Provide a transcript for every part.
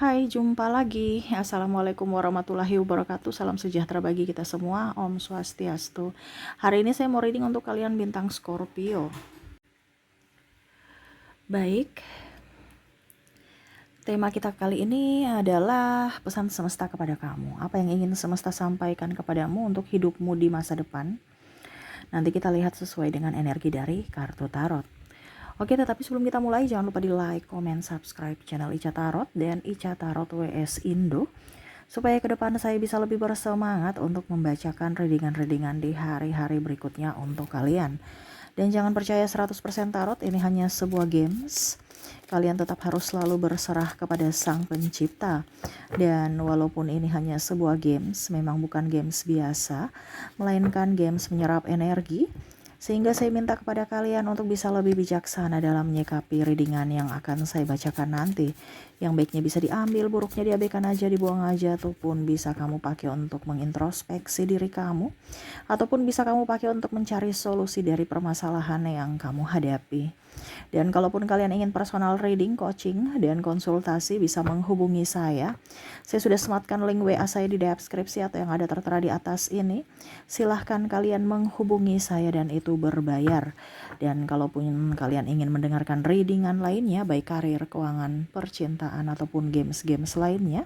Hai, jumpa lagi. Assalamualaikum warahmatullahi wabarakatuh. Salam sejahtera bagi kita semua. Om Swastiastu. Hari ini saya mau reading untuk kalian bintang Scorpio. Baik, tema kita kali ini adalah pesan semesta kepada kamu. Apa yang ingin semesta sampaikan kepadamu untuk hidupmu di masa depan? Nanti kita lihat sesuai dengan energi dari kartu tarot. Oke, tetapi sebelum kita mulai, jangan lupa di like, comment, subscribe channel Ica Tarot dan Ica Tarot WS Indo, supaya ke depan saya bisa lebih bersemangat untuk membacakan readingan-readingan di hari-hari berikutnya untuk kalian. Dan jangan percaya 100% tarot, ini hanya sebuah games. Kalian tetap harus selalu berserah kepada Sang Pencipta. Dan walaupun ini hanya sebuah games, memang bukan games biasa, melainkan games menyerap energi. Sehingga saya minta kepada kalian untuk bisa lebih bijaksana dalam menyikapi readingan yang akan saya bacakan nanti. Yang baiknya bisa diambil, buruknya diabaikan aja, dibuang aja, ataupun bisa kamu pakai untuk mengintrospeksi diri kamu, ataupun bisa kamu pakai untuk mencari solusi dari permasalahan yang kamu hadapi. Dan kalaupun kalian ingin personal reading, coaching, dan konsultasi, bisa menghubungi saya. Saya sudah sematkan link WA saya di deskripsi atau yang ada tertera di atas ini. Silahkan kalian menghubungi saya dan itu berbayar. Dan kalaupun kalian ingin mendengarkan readingan lainnya, baik karir, keuangan, percintaan, ataupun games-games lainnya,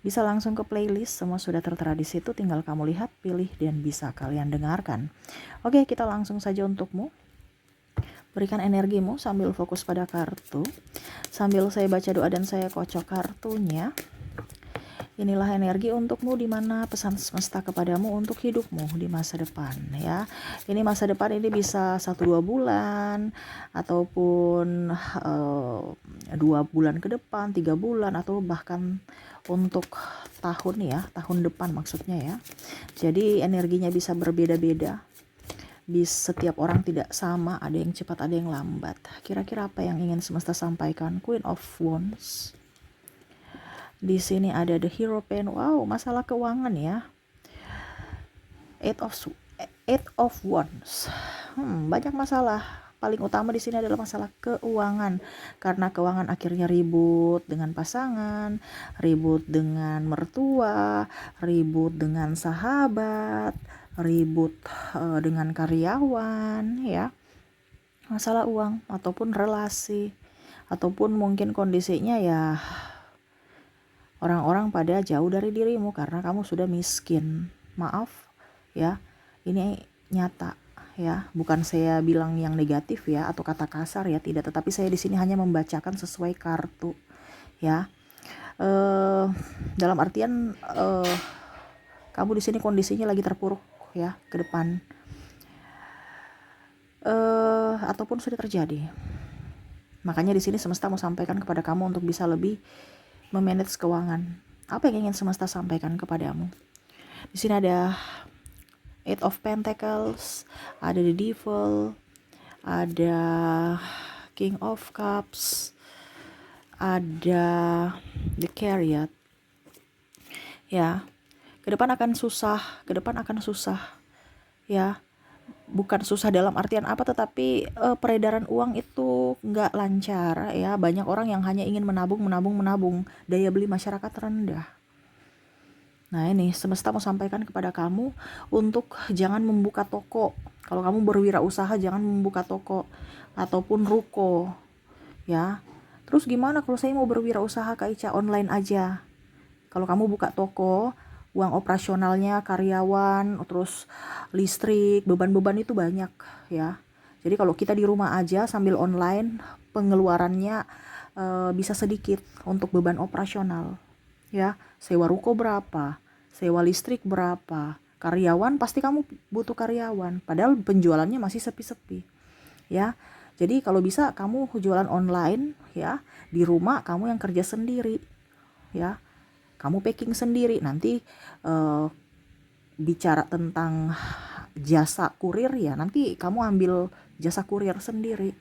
bisa langsung ke playlist, semua sudah tertera di situ, tinggal kamu lihat, pilih, dan bisa kalian dengarkan. Oke, kita langsung saja untukmu. Berikan energimu sambil fokus pada kartu. Sambil saya baca doa dan saya kocok kartunya. Inilah energi untukmu, di mana pesan semesta kepadamu untuk hidupmu di masa depan ya. Ini masa depan ini bisa 1-2 bulan ataupun 2 bulan ke depan, 3 bulan, atau bahkan untuk tahun ya, tahun depan maksudnya ya. Jadi energinya bisa berbeda-beda. Setiap orang tidak sama, ada yang cepat, ada yang lambat. Kira-kira apa yang ingin semesta sampaikan? Queen of Wands. Di sini ada the Hero Pen. Wow, masalah keuangan ya. Eight of Wands. Banyak masalah. Paling utama di sini adalah masalah keuangan, karena keuangan akhirnya ribut dengan pasangan, ribut dengan mertua, ribut dengan sahabat, ribut dengan karyawan ya. Masalah uang ataupun relasi, ataupun mungkin kondisinya ya orang-orang pada jauh dari dirimu karena kamu sudah miskin. Maaf ya, ini nyata ya, bukan saya bilang yang negatif ya atau kata kasar ya, tidak, tetapi saya di sini hanya membacakan sesuai kartu ya. Dalam artian kamu di sini kondisinya lagi terpuruk ya ke depan, ataupun sudah terjadi. Makanya di sini semesta mau sampaikan kepada kamu untuk bisa lebih memanage keuangan. Apa yang ingin semesta sampaikan kepadamu? Di sini ada Eight of Pentacles, ada the Devil, ada King of Cups, ada the Chariot. Ya, ke depan akan susah ya. Bukan susah dalam artian apa, tetapi peredaran uang itu nggak lancar ya. Banyak orang yang hanya ingin menabung, daya beli masyarakat rendah. Nah, ini semesta mau sampaikan kepada kamu untuk jangan membuka toko. Kalau kamu berwirausaha, jangan membuka toko ataupun ruko ya. Terus gimana kalau saya mau berwirausaha Kak Ica, online aja? Kalau kamu buka toko, uang operasionalnya, karyawan, terus listrik, beban-beban itu banyak ya. Jadi kalau kita di rumah aja sambil online, pengeluarannya bisa sedikit untuk beban operasional ya. Sewa ruko berapa, sewa listrik berapa, karyawan pasti kamu butuh karyawan, padahal penjualannya masih sepi-sepi ya. Jadi kalau bisa kamu jualan online ya, di rumah kamu yang kerja sendiri ya, kamu packing sendiri. Nanti bicara tentang jasa kurir ya, nanti kamu ambil jasa kurir sendiri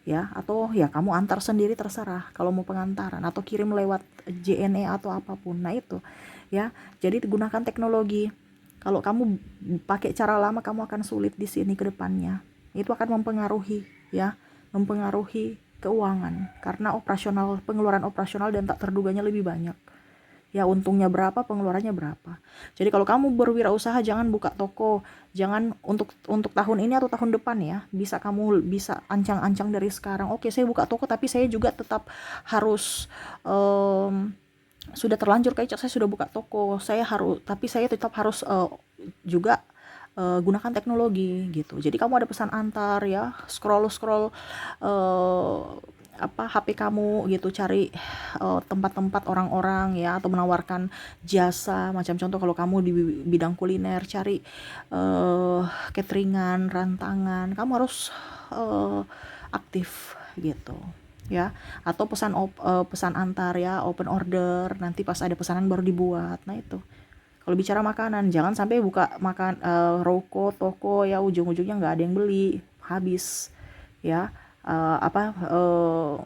ya, atau ya kamu antar sendiri, terserah kalau mau pengantaran, atau kirim lewat JNE atau apapun. Nah itu ya, jadi gunakan teknologi. Kalau kamu pakai cara lama, kamu akan sulit di sini ke depannya. Itu akan mempengaruhi ya, mempengaruhi keuangan karena pengeluaran operasional dan tak terduganya lebih banyak. Ya, untungnya berapa, pengeluarannya berapa. Jadi kalau kamu berwirausaha, jangan buka toko, jangan untuk tahun ini atau tahun depan ya. Kamu bisa ancang-ancang dari sekarang. Oke, saya buka toko tapi saya juga tetap harus sudah terlanjur kayak saya sudah buka toko, tapi saya tetap harus juga gunakan teknologi gitu. Jadi kamu ada pesan antar ya, scroll HP kamu gitu, cari tempat-tempat orang-orang ya, atau menawarkan jasa macam contoh kalau kamu di bidang kuliner, cari cateringan, rantangan, kamu harus aktif gitu ya, atau pesan antar ya, open order, nanti pas ada pesanan baru dibuat. Nah itu kalau bicara makanan, jangan sampai buka roko, toko ya, ujung-ujungnya nggak ada yang beli, habis ya.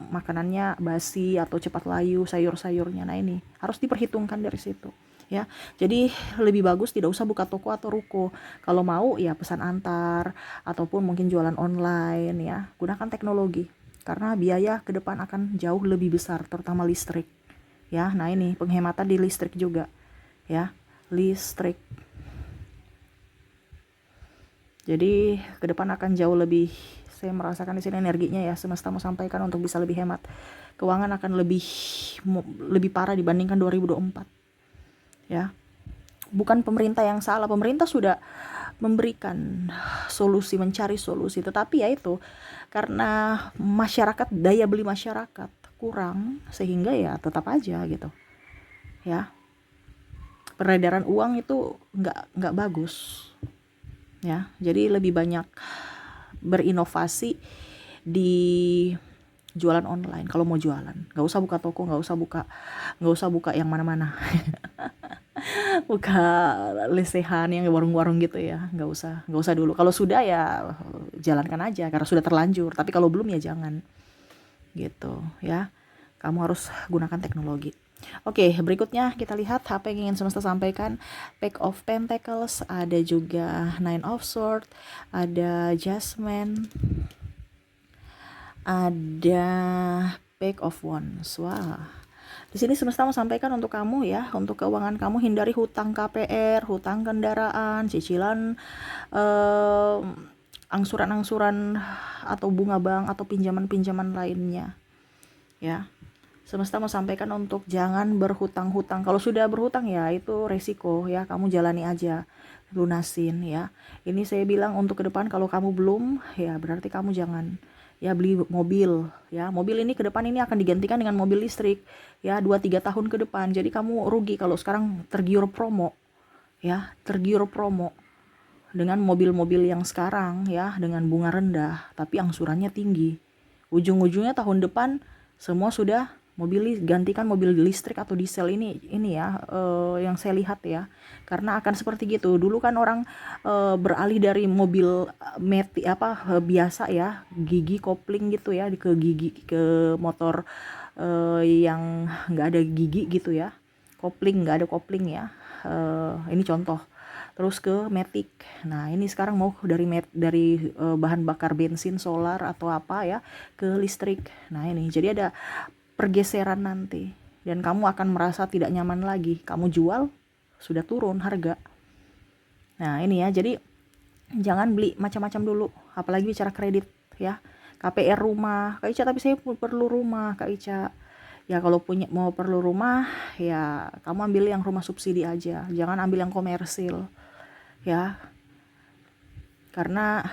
Makanannya basi atau cepat layu, sayur-sayurnya. Nah ini harus diperhitungkan dari situ ya. Jadi lebih bagus tidak usah buka toko atau ruko. Kalau mau ya pesan antar ataupun mungkin jualan online ya. Gunakan teknologi karena biaya ke depan akan jauh lebih besar, terutama listrik ya. Nah ini penghematan di listrik juga ya, listrik. Jadi ke depan akan jauh lebih, saya merasakan di sini energinya ya, semesta mau sampaikan untuk bisa lebih hemat. Keuangan akan lebih parah dibandingkan 2024 ya. Bukan pemerintah yang salah, pemerintah sudah memberikan solusi, mencari solusi, tetapi ya itu karena daya beli masyarakat kurang, sehingga ya tetap aja gitu ya, peredaran uang itu nggak bagus ya. Jadi lebih banyak berinovasi di jualan online. Kalau mau jualan nggak usah buka toko, nggak usah buka yang mana-mana buka lesehan yang warung-warung gitu ya, nggak usah dulu. Kalau sudah ya jalankan aja karena sudah terlanjur, tapi kalau belum ya jangan gitu ya. Kamu harus gunakan teknologi. Oke, berikutnya kita lihat apa yang ingin semesta sampaikan. Page of Pentacles, ada juga Nine of Swords, ada Jasmine, ada Page of Wands. Wah, di sini semesta mau sampaikan untuk kamu ya, untuk keuangan kamu, hindari hutang KPR, hutang kendaraan, cicilan, angsuran-angsuran atau bunga bank atau pinjaman-pinjaman lainnya ya. Semesta mau sampaikan untuk jangan berhutang-hutang. Kalau sudah berhutang ya itu resiko ya, kamu jalani aja, lunasin ya. Ini saya bilang untuk ke depan, kalau kamu belum ya berarti kamu jangan ya beli mobil ya. Mobil ini ke depan ini akan digantikan dengan mobil listrik ya, 2-3 tahun ke depan. Jadi kamu rugi kalau sekarang tergiur promo ya, dengan mobil-mobil yang sekarang ya, dengan bunga rendah tapi angsurannya tinggi. Ujung-ujungnya tahun depan semua sudah gantikan mobil listrik atau diesel. Ini ya yang saya lihat ya, karena akan seperti gitu. Dulu kan orang beralih dari mobil biasa ya, gigi kopling gitu ya, ke motor yang nggak ada gigi gitu ya, nggak ada kopling ya. Ini contoh. Terus ke matic. Nah ini sekarang mau dari bahan bakar bensin, solar atau apa ya, ke listrik. Nah ini jadi ada pergeseran nanti, dan kamu akan merasa tidak nyaman lagi. Kamu jual sudah turun harga. Nah ini ya, jadi jangan beli macam-macam dulu, apalagi bicara kredit ya. KPR rumah, Kak Ica, tapi saya perlu rumah, Kak Ica. Ya kalau mau perlu rumah ya kamu ambil yang rumah subsidi aja, jangan ambil yang komersil ya, karena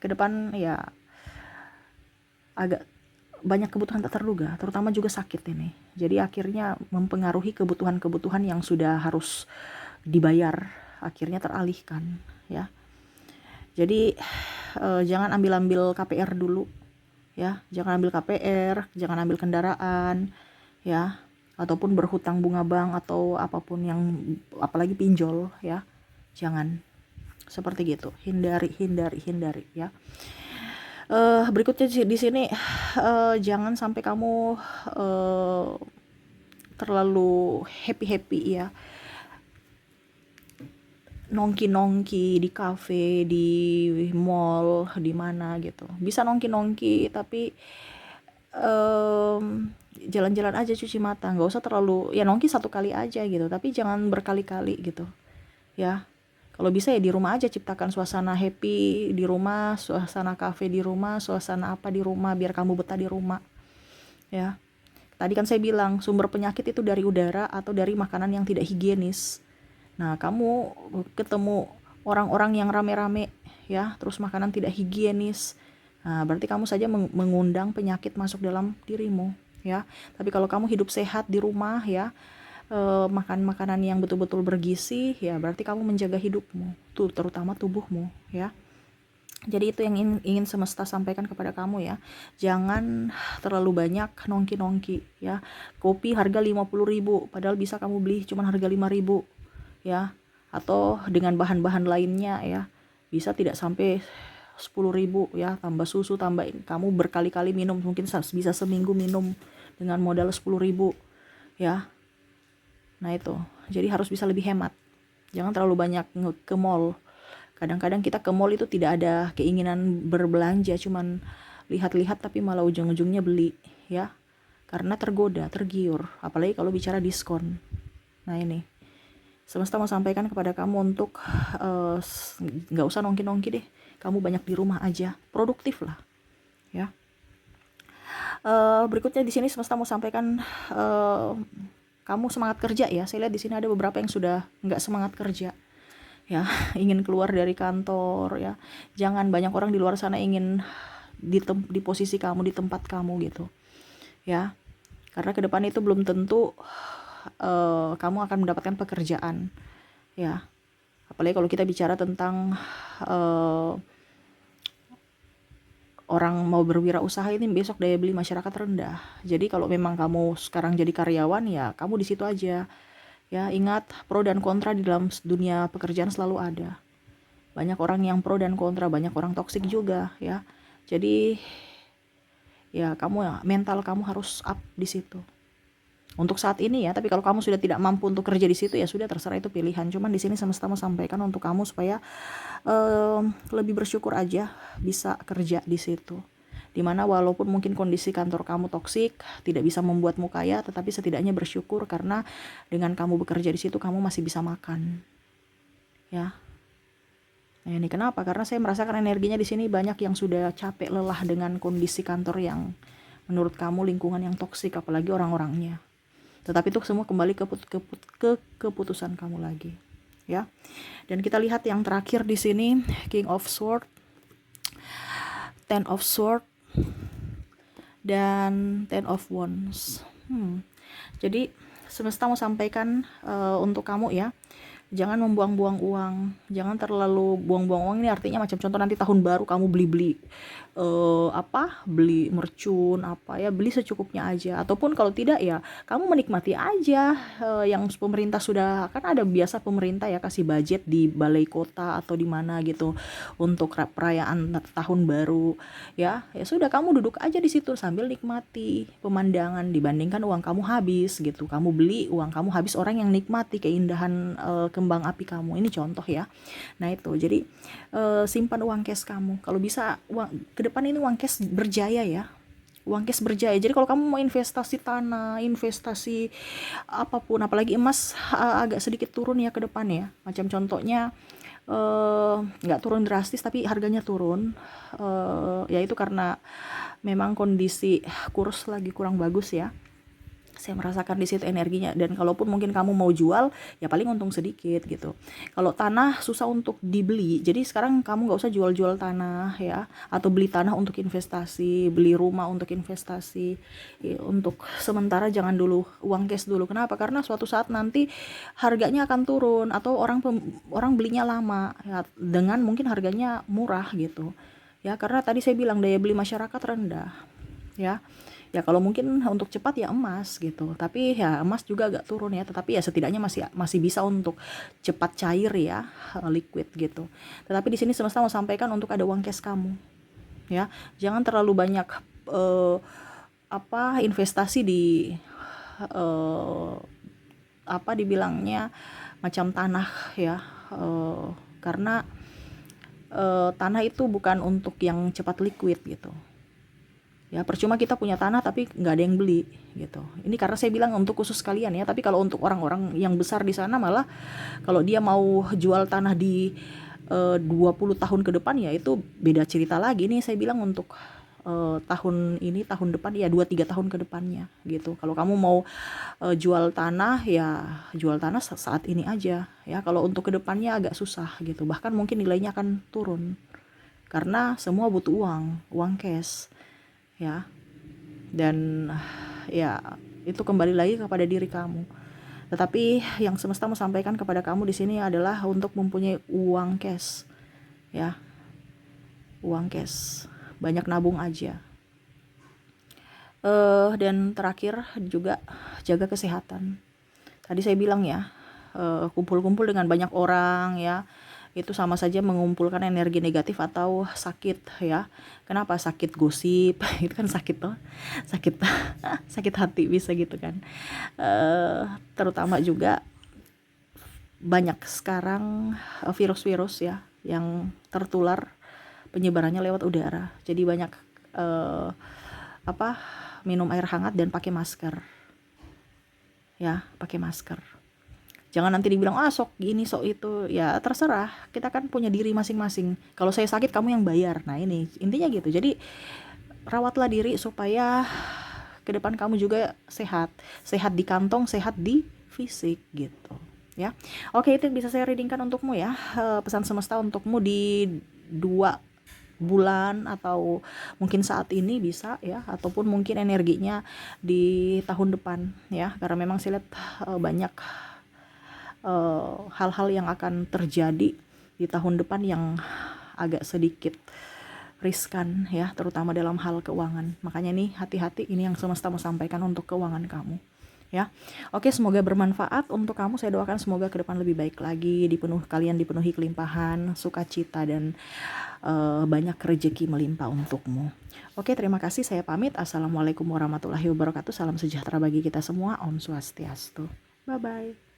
ke depan ya agak banyak kebutuhan tak terduga, terutama juga sakit ini. Jadi akhirnya mempengaruhi kebutuhan-kebutuhan yang sudah harus dibayar, akhirnya teralihkan ya. Jadi jangan ambil KPR dulu ya, jangan ambil KPR, jangan ambil kendaraan ya, ataupun berhutang bunga bank atau apapun yang, apalagi pinjol ya, jangan seperti gitu. Hindari ya. Berikutnya di sini jangan sampai kamu terlalu happy ya, nongki di kafe, di mall, di mana gitu. Bisa nongki tapi jalan-jalan aja cuci mata, nggak usah terlalu, ya nongki 1 kali aja gitu, tapi jangan berkali-kali gitu ya. Kalau bisa ya di rumah aja, ciptakan suasana happy di rumah, suasana kafe di rumah, suasana apa di rumah, biar kamu betah di rumah ya. Tadi kan saya bilang sumber penyakit itu dari udara atau dari makanan yang tidak higienis. Nah, kamu ketemu orang-orang yang rame-rame ya, terus makanan tidak higienis. Nah, berarti kamu saja mengundang penyakit masuk dalam dirimu ya. Tapi kalau kamu hidup sehat di rumah ya, makan makanan yang betul-betul bergizi ya, berarti kamu menjaga hidupmu, tuh terutama tubuhmu ya. Jadi itu yang ingin semesta sampaikan kepada kamu ya. Jangan terlalu banyak nongki-nongki ya. Kopi harga 50.000 padahal bisa kamu beli cuma harga 5.000 ya. Atau dengan bahan-bahan lainnya ya. Bisa tidak sampai 10.000 ya, tambah susu, tambah kamu berkali-kali minum, mungkin bisa seminggu minum dengan modal 10.000 ya. Nah itu, jadi harus bisa lebih hemat. Jangan terlalu banyak ke mall. Kadang-kadang kita ke mall itu tidak ada keinginan berbelanja, cuman lihat-lihat tapi malah ujung-ujungnya beli ya. Karena tergoda, tergiur, apalagi kalau bicara diskon. Nah ini, semesta mau sampaikan kepada kamu untuk nggak usah nongki-nongki deh. Kamu banyak di rumah aja, produktif lah ya. Berikutnya di sini semesta mau sampaikan kamu semangat kerja ya. Saya lihat di sini ada beberapa yang sudah nggak semangat kerja ya, ingin keluar dari kantor ya. Jangan, banyak orang di luar sana ingin di posisi kamu, di tempat kamu gitu ya. Karena ke depan itu belum tentu kamu akan mendapatkan pekerjaan ya. Apalagi kalau kita bicara tentang orang mau berwirausaha, ini besok daya beli masyarakat rendah. Jadi kalau memang kamu sekarang jadi karyawan ya, kamu di situ aja ya. Ingat, pro dan kontra di dalam dunia pekerjaan selalu ada. Banyak orang yang pro dan kontra, banyak orang toksik juga ya. Jadi ya kamu, mental kamu harus up di situ untuk saat ini ya. Tapi kalau kamu sudah tidak mampu untuk kerja di situ ya sudah, terserah, itu pilihan. Cuman di sini semesta mau sampaikan untuk kamu supaya lebih bersyukur aja bisa kerja di situ. Dimana walaupun mungkin kondisi kantor kamu toksik, tidak bisa membuatmu kaya, tetapi setidaknya bersyukur karena dengan kamu bekerja di situ kamu masih bisa makan ya. Nah ini kenapa? Karena saya merasakan energinya di sini banyak yang sudah capek, lelah dengan kondisi kantor yang menurut kamu lingkungan yang toksik, apalagi orang-orangnya. Tetapi itu semua kembali ke keputusan kamu lagi, ya. Dan kita lihat yang terakhir di sini, King of Sword, Ten of Sword, dan Ten of Wands. Jadi semesta mau sampaikan untuk kamu ya. Jangan membuang-buang uang, jangan terlalu buang-buang uang. Ini artinya macam contoh nanti tahun baru kamu beli beli mercun apa ya, beli secukupnya aja. Ataupun kalau tidak ya kamu menikmati aja yang pemerintah sudah, kan ada biasa pemerintah ya kasih budget di balai kota atau di mana gitu untuk perayaan tahun baru ya. Ya sudah, kamu duduk aja di situ sambil nikmati pemandangan, dibandingkan uang kamu habis gitu. Kamu beli, uang kamu habis, orang yang nikmati keindahan kembang api kamu. Ini contoh ya. Nah itu, jadi simpan uang cash kamu. Kalau bisa ke depan ini uang cash berjaya ya. Uang cash berjaya. Jadi kalau kamu mau investasi tanah, investasi apapun, apalagi emas agak sedikit turun ya ke depan ya. Macam contohnya nggak turun drastis tapi harganya turun. Ya itu karena memang kondisi kurs lagi kurang bagus ya. Saya merasakan di situ energinya. Dan kalaupun mungkin kamu mau jual ya paling untung sedikit gitu. Kalau tanah susah untuk dibeli, jadi sekarang kamu nggak usah jual-jual tanah ya, atau beli tanah untuk investasi, beli rumah untuk investasi ya. Untuk sementara jangan dulu, uang cash dulu. Kenapa? Karena suatu saat nanti harganya akan turun, atau orang belinya lama ya, dengan mungkin harganya murah gitu ya. Karena tadi saya bilang daya beli masyarakat rendah ya. Ya kalau mungkin untuk cepat ya emas gitu, tapi ya emas juga agak turun ya, tetapi ya setidaknya masih bisa untuk cepat cair ya, liquid gitu. Tetapi di sini semesta mau sampaikan untuk ada uang cash kamu ya. Jangan terlalu banyak investasi di dibilangnya macam tanah ya, karena tanah itu bukan untuk yang cepat liquid gitu Ya, percuma kita punya tanah tapi nggak ada yang beli gitu. Ini karena saya bilang untuk khusus kalian ya, tapi kalau untuk orang-orang yang besar di sana malah kalau dia mau jual tanah di 20 tahun ke depan ya itu beda cerita lagi nih. Saya bilang untuk tahun ini, tahun depan ya 2-3 tahun ke depannya gitu. Kalau kamu mau jual tanah ya jual tanah saat ini aja ya. Kalau untuk kedepannya agak susah gitu. Bahkan mungkin nilainya akan turun karena semua butuh uang cash ya. Dan ya itu kembali lagi kepada diri kamu. Tetapi yang semesta mau sampaikan kepada kamu di sini adalah untuk mempunyai uang cash ya. Uang cash. Banyak nabung aja. Dan terakhir juga jaga kesehatan. Tadi saya bilang ya, kumpul-kumpul dengan banyak orang ya, itu sama saja mengumpulkan energi negatif atau sakit ya. Kenapa? Sakit gosip, itu kan sakit toh, sakit sakit hati bisa gitu kan. Terutama juga banyak sekarang virus-virus ya yang tertular penyebarannya lewat udara. Jadi banyak minum air hangat dan pakai masker ya, pakai masker. Jangan nanti dibilang sok gini sok itu, ya terserah, kita kan punya diri masing-masing. Kalau saya sakit kamu yang bayar, nah ini intinya gitu. Jadi rawatlah diri supaya ke depan kamu juga sehat di kantong, sehat di fisik gitu ya. Oke, itu yang bisa saya readingkan untukmu ya. Pesan semesta untukmu di 2 bulan atau mungkin saat ini bisa ya, ataupun mungkin energinya di tahun depan ya, karena memang saya lihat banyak hal-hal yang akan terjadi di tahun depan yang agak sedikit riskan ya, terutama dalam hal keuangan. Makanya nih hati-hati, ini yang semesta mau sampaikan untuk keuangan kamu ya. Oke, semoga bermanfaat untuk kamu. Saya doakan semoga ke depan lebih baik lagi, kalian dipenuhi kelimpahan, sukacita dan banyak rezeki melimpah untukmu. Oke, terima kasih, saya pamit. Assalamualaikum warahmatullahi wabarakatuh. Salam sejahtera bagi kita semua. Om Swastiastu. Bye bye.